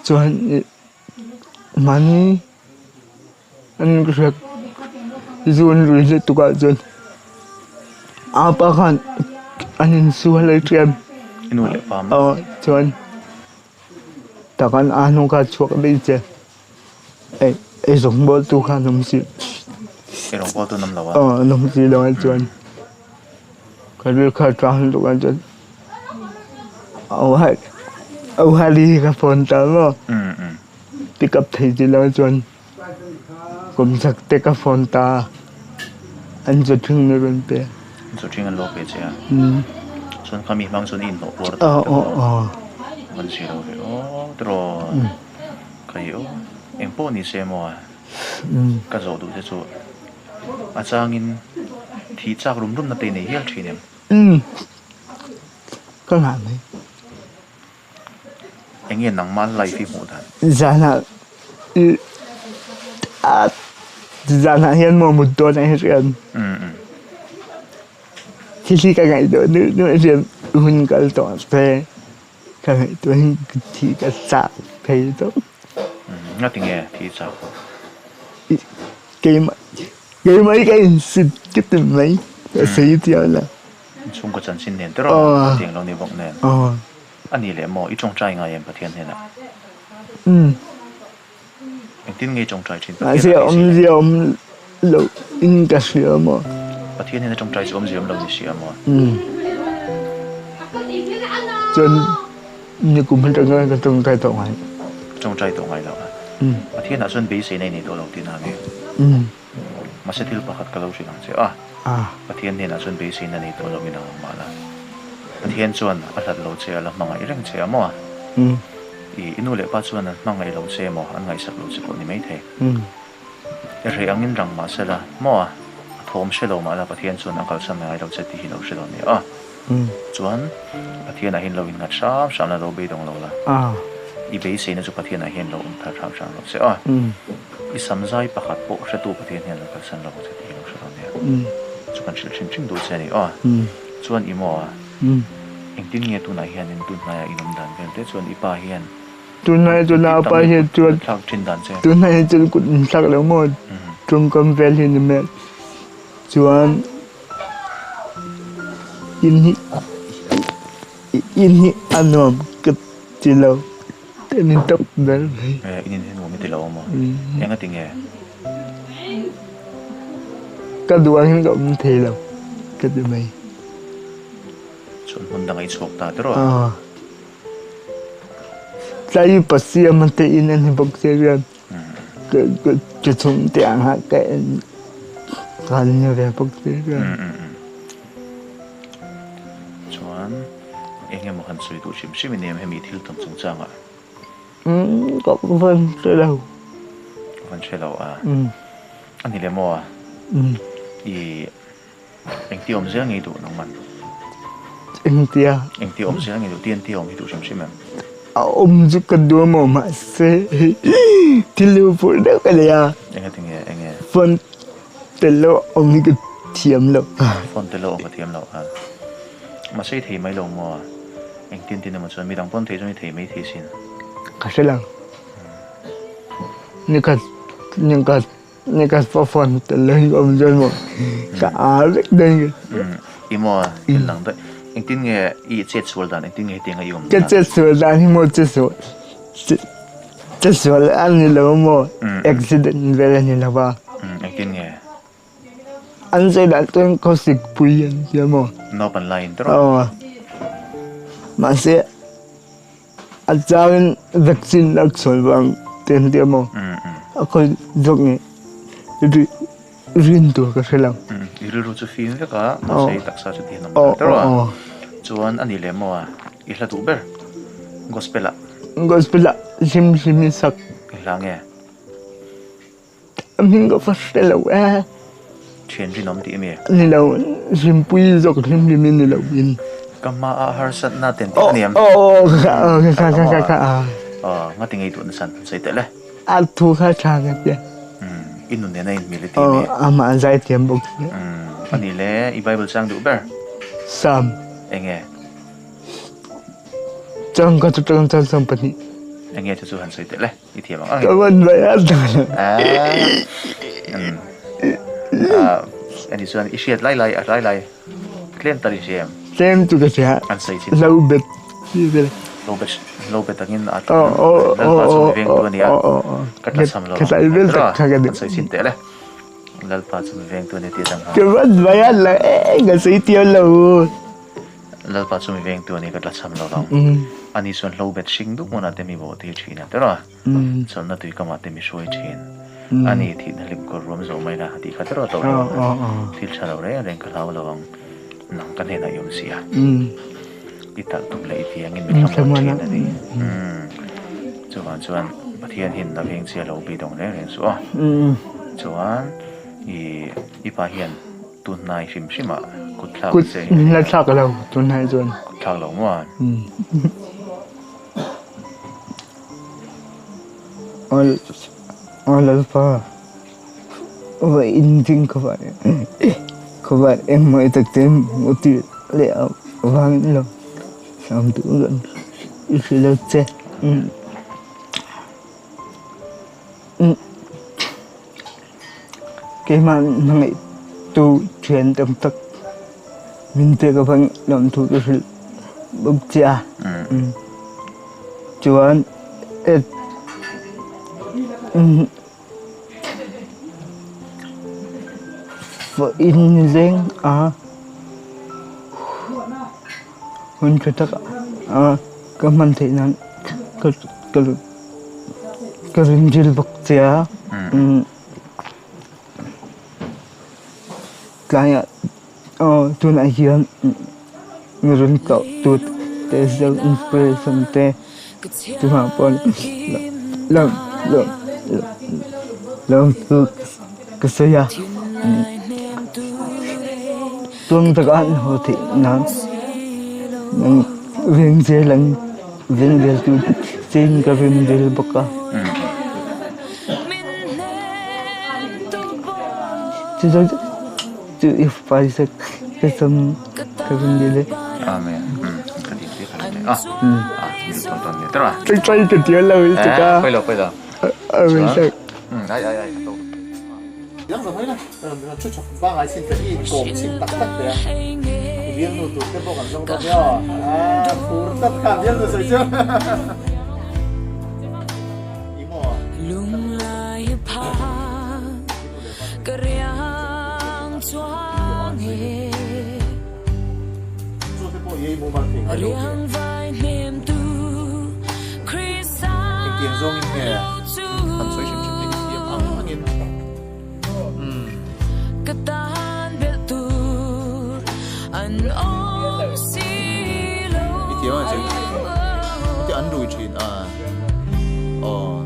chuan mani an rak zun rui le tuka chuan apa khan anin sualai triam inu le pam chuan takan anu ka chuak dei che ei zong bol tu khan num si erong ko tu nam lawa num si lo chuan kadil kha tang tu kan chuan au hari ka phone ta mo pick up thei ji lo chuan kum sak te ka phone ta an chu thing ni ron pe so thing an lo pe che chuan kami mang chuan in no por man si lo ve tro kai engpo ni se mo ka zo du chu achangin thi chak rum na te nei hial thinem ka nga mai engin nang man lai fi mu dan zana hian mo mut to na hian thi ka ngai do nu rian hun kal to pe ka ngai to hin thi ka sa pe to nga tinge thi chak cái mấy cái xịt cái tình mấy cái sĩ tiêu là chung có chân xin nền tớ tiếng lâu này bỗng nền anh đi lẽ mò ít trong trai ngay em bát thiên thế nào anh tin nghe trong trai trên bát thiên gì ông lâu in cả sữa mà bát thiên này trong trai chỉ gì ông lâu gì sữa mà chân như cũng bên trong trai tổ ngay đâu bát thiên là xuân bí sĩ này tôi lâu tin hàng nghe mà sẽ thiếu bạc cái lâu gì năng chứ bát thiên này là xuân bí sĩ này tôi lâu mình năng mà là bát thiên xuân ở thật lâu chứ là mang ngày răng chứ mà inu le pa chuan mang ngai lo se mo an ngai sak lo se ko ni mai the re angin rang ma se la mo thom se lo ma la pathian chuan angkal sam ngai lo che ti hi lo se lo ni chuan pathian a hin lo in ngat sam la lo be dong lo la I be se na chu pathian a hin lo thar thar sang lo se I samzai pakhat po se tu pathian hian lo kal san lo che ti hi lo se lo ni chu kan ching do che ni chuan I mo eng tin nge tu na hian in tu na inum dan vel te chuan I pa hian tu na pa hian chuan thak thin dan che tu na chuan kut sak lo mo trung kom vel hin me chuan in hi anom ket ti lo tenin top dal in no mi te lo mo eng a tinge ka duang hin ko the lo ka de mai chuan hun dangai chok ta tro sai pasia man te in an bok serian ke chung te ang ha ka kan ni ve bok serian chuan enge mo han sui tu sim nem hemi thil tam chung changa có vân tới đâu van che lo ani le mo I eng ti om zeng I du nang man eng ti om zeng I du tien ti om I du sim em om giúp cái đua mồ mà xe thì lưu phụ đâu cái này enge phân từ lâu ông cái thiểm lâu phân từ lâu ông cái thiểm lâu mà xây thì mấy lâu mo eng tin mà chuan mi dang pon thei chuan thei mấy thei sin cái sẽ là những cái phân từ lâu ông chơi mà cả rất đây I mo in lang đấy eng tin nge I chết sual dan eng tin nge tiếng ai om cái chết sual dan hi mo chết sual anh ni lo mo accident về ni lo ba eng tin nge anh sẽ đặt tên có dịch bùi anh chứ mo no ban line tro mà sẽ anh chàng vaccine đặc sual bằng tên dia mo ako dog ni rin tu ka selang iru chu fin ve ka ma sei taksa chu ti nam tro chuan ani le mo I hla tu ber gospel sim sak lange amin go first lo chen ri nom ti me ni lo sim pui zok sim ni lo in kama a har sat na ten ti niam ka nga tingai tu na san sei te le a thu kha chang ya inu ne nai mi le ti me ama anzai tiam bok ani le I bible sang du ber sam enge chang ka chu chang pani anh nghe cho chú hẳn sợi tệ lấy đi thiệp bằng cảm ơn vậy á anh đi xuân ít lại lên tới xem tụi cái gì anh sợi chín lâu bệt như vậy lâu bệt tagin at lal pa chu veng tu ania katla sam lo cái sai bên tất cả cái anh sợi chín tệ lấy lal pa chu veng tu ania tiang cảm ơn vậy á là cái gì tiêu lâu lal pa chu veng tu ania katla sam lo ani xuân lâu bệt sinh đúc mona temi bo ti chin à đó xuân na tui kama temi shoi chin ani thi na lim ko rom zo mai na ti khatro to thil chalo re reng ka law lawang nang kan he na yom sia ital tum le ti angin mi thamo chin ani chuan pathian hin na veng sia lo bi dong re reng su chuan ipa hian tun nai hrim hrimah kut thak cút che là thắc lâu tuần hai tuần kut thak lo mo là pha vậy in tiếng các bạn em mới thực tế một tiếng lẹo vang lòng xong tự gần khi lên xe cái mà ngày tu truyền tâm tắc mình thấy các bạn làm thủ cái sự bốc cha chuan vợ in lên mình cho tất các mình thấy nó cái rừng rìu bậc cha cái tu này hiện người rừng cậu tu để giao inspiration để tu học bọn làm tu cái gì à tuân tất cả hồ thị nắng viên dê lăng viên dê tu xin cái viên dê bậc à chứ if phải sẽ cái sâm cái viên dê đấy amen cái gì tiếp phải tuần tuần này đó cái tiếng lời chứ cả quay đầu mình sẽ ai yang rồi thấy là chút chọc ba ngày xin phải đi cổ xin tắt tắt đấy viên nụ tụt cái bộ cảm trong đó nhá phù tất cả viên rồi rồi chưa ý mò lung lai pa kariang choang he cho cái bộ ấy bộ bàn phim riang vai niềm tu Christ tiền rong nghe ăn xoay chim chim đi kiếm ăn ăn Ketan betul an om silo. Itu apa sih? Itu andu cina. Oh.